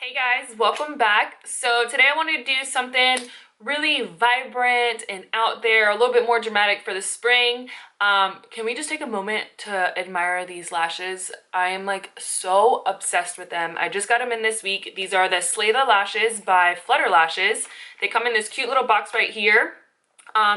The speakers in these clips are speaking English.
Hey guys, welcome back. So today I wanted to do something really vibrant and out there, a little bit more dramatic for the spring. Can we just take a moment to admire these lashes? I am like so obsessed with them. I just got them in this week. These are the Slayla lashes by Flutter Lashes. They come in this cute little box right here.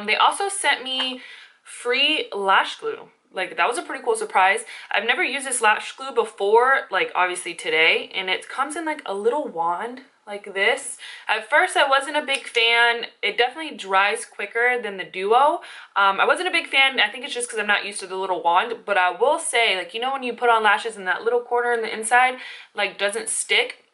They also sent me free lash glue. Like, that was a pretty cool surprise. I've never used this lash glue before, like obviously today, and it comes in like a little wand like this. At first I wasn't a big fan. It definitely dries quicker than the duo. I wasn't a big fan. I think it's just because I'm not used to the little wand, but I will say, like, you know when you put on lashes and that little corner in the inside like doesn't stick?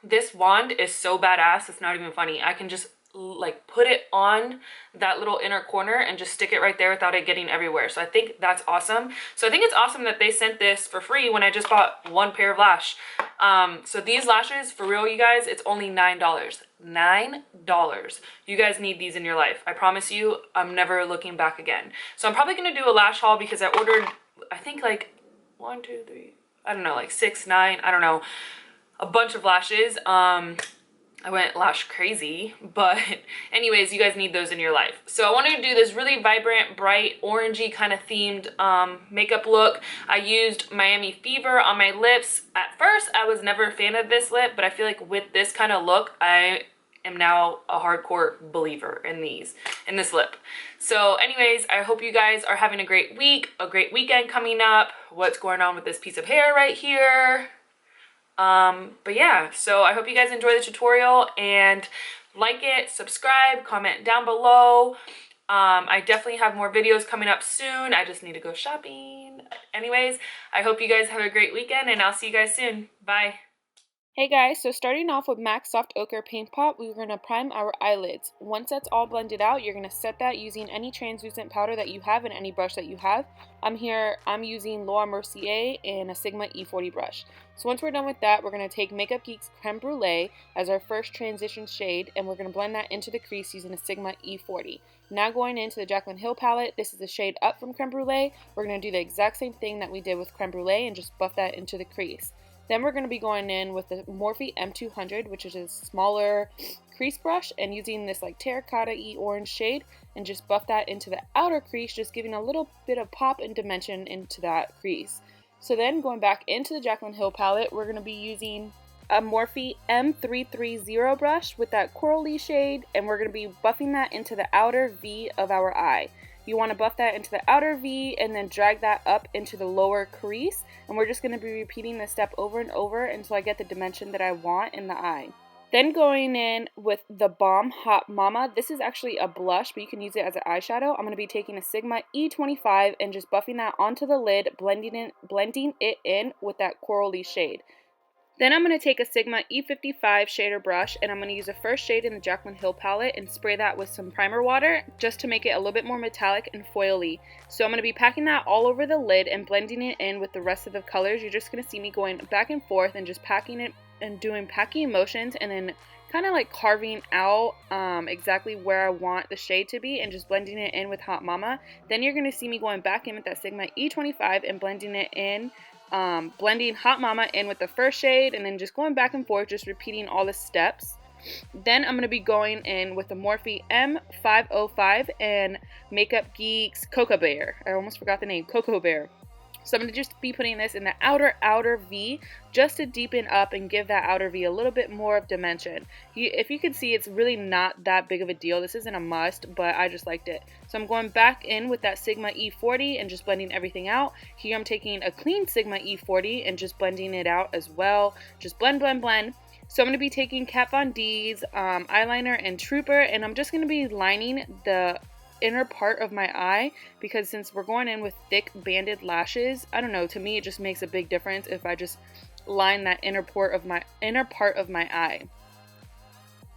This wand is so badass, it's not even funny. I can just like put it on that little inner corner and just stick it right there without it getting everywhere. So I think that's awesome. So I think it's awesome that they sent this for free when I just bought one pair of lash. So these lashes, for real, you guys, it's only $9. $9. You guys need these in your life. I promise you, I'm never looking back again. So I'm probably gonna do a lash haul because I ordered, I think like 1, 2, 3, I don't know, like 6, 9, I don't know, a bunch of lashes. I went lash crazy, but anyways, you guys need those in your life. So I wanted to do this really vibrant, bright, orangey kind of themed makeup look. I used Miami Fever on my lips. At first, I was never a fan of this lip, but I feel like with this kind of look, I am now a hardcore believer in this lip. So anyways, I hope you guys are having a great week, a great weekend coming up. What's going on with this piece of hair right here? But yeah, so I hope you guys enjoy the tutorial and like it, subscribe, comment down below. I definitely have more videos coming up soon. I just need to go shopping. Anyways, I hope you guys have a great weekend and I'll see you guys soon. Bye. Hey guys, so starting off with MAC Soft Ochre Paint Pot, we're going to prime our eyelids. Once that's all blended out, you're going to set that using any translucent powder that you have and any brush that you have. I'm using Mercier and a Sigma E40 brush. So once we're done with that, we're going to take Makeup Geek's Creme Brûlée as our first transition shade, and we're going to blend that into the crease using a Sigma E40. Now going into the Jaclyn Hill palette, this is a shade up from Creme Brûlée. We're going to do the exact same thing that we did with Creme Brûlée and just buff that into the crease. Then we're going to be going in with the Morphe M200, which is a smaller crease brush, and using this like terracotta-y orange shade and just buff that into the outer crease, just giving a little bit of pop and dimension into that crease. So then going back into the Jaclyn Hill palette, we're going to be using a Morphe M330 brush with that corally shade, and we're going to be buffing that into the outer V of our eye. You want to buff that into the outer V and then drag that up into the lower crease, and we're just going to be repeating this step over and over until I get the dimension that I want in the eye. Then going in with the Balm Hot Mama. This is actually a blush, but you can use it as an eyeshadow. I'm going to be taking a Sigma E25 and just buffing that onto the lid, blending it in with that corally shade. Then I'm going to take a Sigma E55 shader brush, and I'm going to use the first shade in the Jaclyn Hill palette and spray that with some primer water just to make it a little bit more metallic and foily. So I'm going to be packing that all over the lid and blending it in with the rest of the colors. You're just going to see me going back and forth and just packing it and doing packing motions, and then kind of like carving out exactly where I want the shade to be and just blending it in with Hot Mama. Then you're going to see me going back in with that Sigma E25 and blending it in, blending Hot Mama in with the first shade, and then just going back and forth, just repeating all the steps. Then I'm going to be going in with the Morphe M505 and Makeup Geek's Cocoa Bear. I almost forgot the name, Cocoa Bear. So I'm going to just be putting this in the outer V just to deepen up and give that outer V a little bit more of dimension. If you can see, it's really not that big of a deal. This isn't a must, but I just liked it. So I'm going back in with that Sigma E40 and just blending everything out. Here I'm taking a clean Sigma E40 and just blending it out as well. Just blend, blend, blend. So I'm going to be taking Kat Von D's eyeliner and Trooper, and I'm just going to be lining the inner part of my eye, because since we're going in with thick banded lashes, I don't know, to me it just makes a big difference if I just line that inner part of my eye.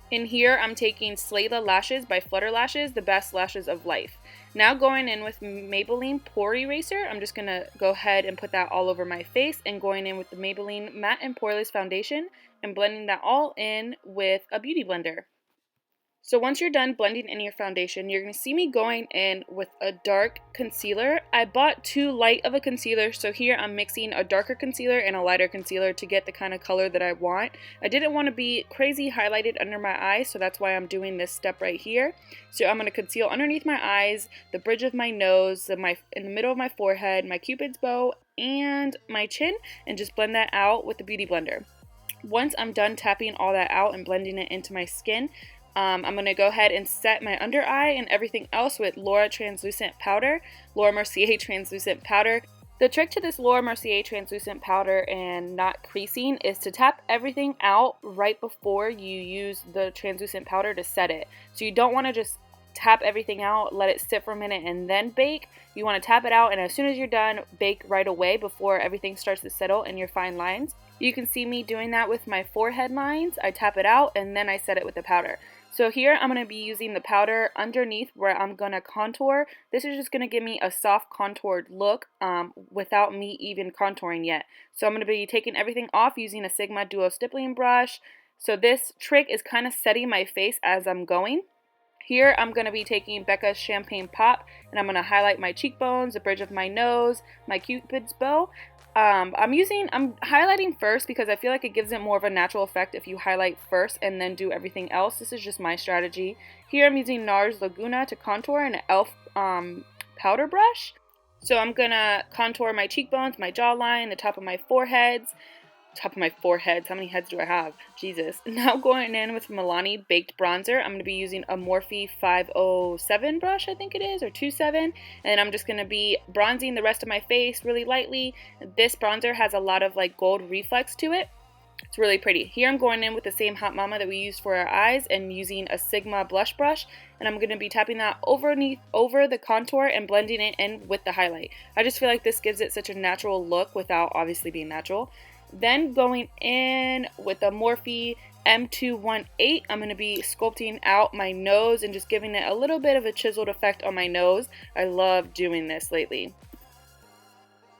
In here I'm taking Slayla lashes by Flutter Lashes, the best lashes of life. Now going in with Maybelline Pore Eraser, I'm just going to go ahead and put that all over my face, and going in with the Maybelline Matte and Poreless Foundation and blending that all in with a beauty blender. So once you're done blending in your foundation, you're going to see me going in with a dark concealer. I bought too light of a concealer, so here I'm mixing a darker concealer and a lighter concealer to get the kind of color that I want. I didn't want to be crazy highlighted under my eyes, so that's why I'm doing this step right here. So I'm going to conceal underneath my eyes, the bridge of my nose, in the middle of my forehead, my cupid's bow, and my chin, and just blend that out with the Beauty Blender. Once I'm done tapping all that out and blending it into my skin, I'm going to go ahead and set my under eye and everything else with Laura Translucent Powder, Laura Mercier Translucent Powder. The trick to this Laura Mercier Translucent Powder and not creasing is to tap everything out right before you use the translucent powder to set it. So you don't want to just tap everything out, let it sit for a minute, and then bake. You want to tap it out, and as soon as you're done, bake right away before everything starts to settle in your fine lines. You can see me doing that with my forehead lines. I tap it out, and then I set it with the powder. So here I'm going to be using the powder underneath where I'm going to contour. This is just going to give me a soft contoured look without me even contouring yet. So I'm going to be taking everything off using a Sigma Duo stippling brush. So this trick is kind of setting my face as I'm going. Here I'm going to be taking Becca Champagne Pop, and I'm going to highlight my cheekbones, the bridge of my nose, my cupid's bow. I'm highlighting first because I feel like it gives it more of a natural effect if you highlight first and then do everything else. This is just my strategy. Here I'm using Nars Laguna to contour and an e.l.f. Powder brush. So I'm going to contour my cheekbones, my jawline, the top of my foreheads. How many heads do I have? Jesus. Now going in with Milani Baked Bronzer. I'm going to be using a Morphe 507 brush, I think it is, or 27. And I'm just going to be bronzing the rest of my face really lightly. This bronzer has a lot of like gold reflex to it. It's really pretty. Here I'm going in with the same Hot Mama that we used for our eyes and using a Sigma blush brush. And I'm going to be tapping that over the contour and blending it in with the highlight. I just feel like this gives it such a natural look without obviously being natural. Then going in with a Morphe M218, I'm going to be sculpting out my nose and just giving it a little bit of a chiseled effect on my nose. I love doing this lately.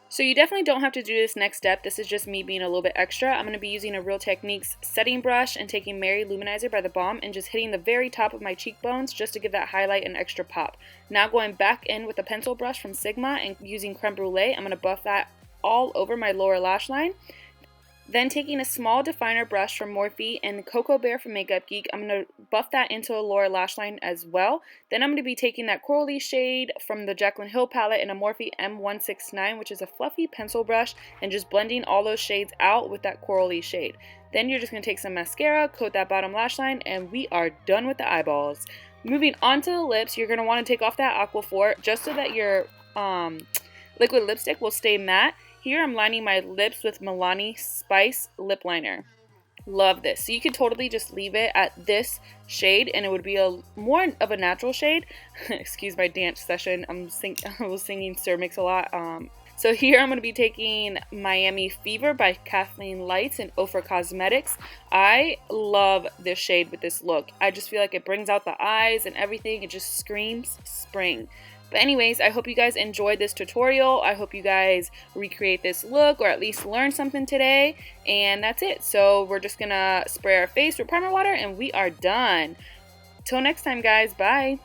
So you definitely don't have to do this next step. This is just me being a little bit extra. I'm going to be using a Real Techniques setting brush and taking Mary Luminizer by the Balm and just hitting the very top of my cheekbones just to give that highlight an extra pop. Now going back in with a pencil brush from Sigma and using Creme Brûlée, I'm going to buff that all over my lower lash line. Then taking a small definer brush from Morphe and Cocoa Bear from Makeup Geek, I'm going to buff that into a lower lash line as well. Then I'm going to be taking that Corally shade from the Jaclyn Hill palette in a Morphe M169, which is a fluffy pencil brush, and just blending all those shades out with that Corally shade. Then you're just going to take some mascara, coat that bottom lash line, and we are done with the eyeballs. Moving on to the lips, you're going to want to take off that Aquaphor just so that your liquid lipstick will stay matte. Here I'm lining my lips with Milani Spice Lip Liner. Love this. So you could totally just leave it at this shade and it would be a more of a natural shade. Excuse my dance session. I was singing Sir Mix a lot. So here I'm going to be taking Miami Fever by Kathleen Lights and Ofra Cosmetics. I love this shade with this look. I just feel like it brings out the eyes and everything. It just screams spring. But anyways, I hope you guys enjoyed this tutorial. I hope you guys recreate this look or at least learn something today. And that's it. So we're just going to spray our face with primer water and we are done. Till next time, guys. Bye.